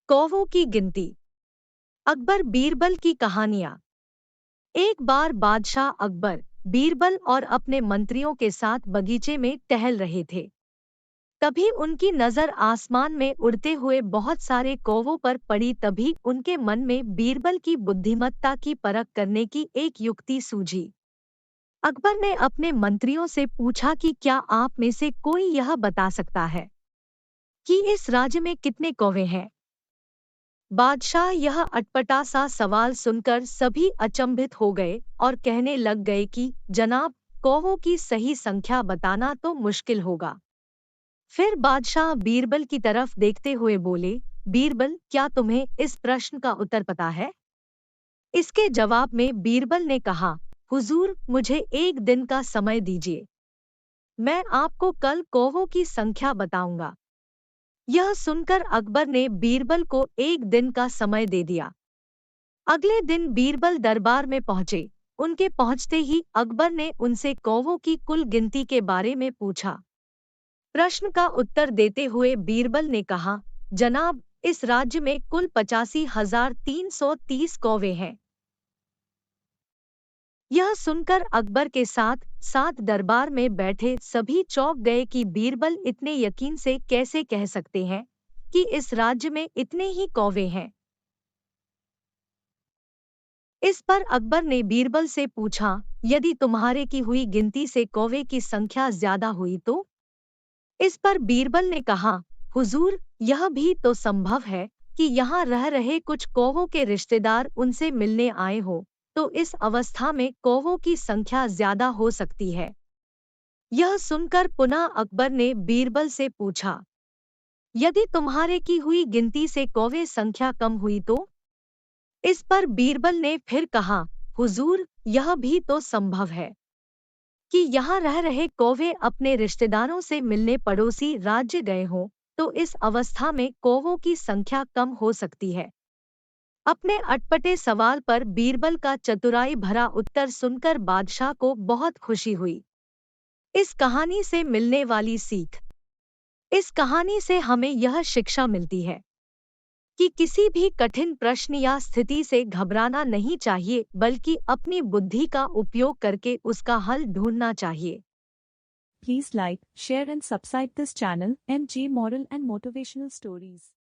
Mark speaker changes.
Speaker 1: कौवों की गिनती। अकबर बीरबल की कहानियां। एक बार बादशाह अकबर बीरबल और अपने मंत्रियों के साथ बगीचे में टहल रहे थे। तभी उनकी नजर आसमान में उड़ते हुए बहुत सारे कौवों पर पड़ी। तभी उनके मन में बीरबल की बुद्धिमत्ता की परख करने की एक युक्ति सूझी। अकबर ने अपने मंत्रियों से पूछा कि क्या आप में से कोई यह बता सकता है कि इस राज्य में कितने कौवे हैं। बादशाह यह अटपटा सा सवाल सुनकर सभी अचंभित हो गए और कहने लग गए कि जनाब, कौवों की सही संख्या बताना तो मुश्किल होगा। फिर बादशाह बीरबल की तरफ देखते हुए बोले, बीरबल, क्या तुम्हें इस प्रश्न का उत्तर पता है? इसके जवाब में बीरबल ने कहा, हुजूर, मुझे एक दिन का समय दीजिए। मैं आपको कल कौवों की संख्या बताऊंगा। यह सुनकर अकबर ने बीरबल को एक दिन का समय दे दिया। अगले दिन बीरबल दरबार में पहुंचे। उनके पहुंचते ही अकबर ने उनसे कौवों की कुल गिनती के बारे में पूछा। प्रश्न का उत्तर देते हुए बीरबल ने कहा, जनाब, इस राज्य में कुल 85,330 कौवे हैं। यह सुनकर अकबर के साथ साथ दरबार में बैठे सभी चौंक गए कि बीरबल इतने यकीन से कैसे कह सकते हैं कि इस राज्य में इतने ही कौवे हैं। इस पर अकबर ने बीरबल से पूछा, यदि तुम्हारे की हुई गिनती से कौवे की संख्या ज्यादा हुई तो? इस पर बीरबल ने कहा, हुजूर, यह भी तो संभव है कि यहाँ रह रहे कुछ कौवों के रिश्तेदार उनसे मिलने आए हो, तो इस अवस्था में कौवों की संख्या ज्यादा हो सकती है। यह सुनकर पुनः अकबर ने बीरबल से पूछा, यदि तुम्हारे की हुई गिनती से कौवे संख्या कम हुई तो? इस पर बीरबल ने फिर कहा, हुजूर, यह भी तो संभव है कि यहाँ रह रहे कौवे अपने रिश्तेदारों से मिलने पड़ोसी राज्य गए हों, तो इस अवस्था में कौवों की संख्या कम हो सकती है। अपने अटपटे सवाल पर बीरबल का चतुराई भरा उत्तर सुनकर बादशाह को बहुत खुशी हुई। इस कहानी से मिलने वाली सीख। इस कहानी से हमें यह शिक्षा मिलती है कि किसी भी कठिन प्रश्न या स्थिति से घबराना नहीं चाहिए, बल्कि अपनी बुद्धि का उपयोग करके उसका हल ढूंढना चाहिए।
Speaker 2: Please like, share and subscribe this channel, MG Moral and Motivational Stories.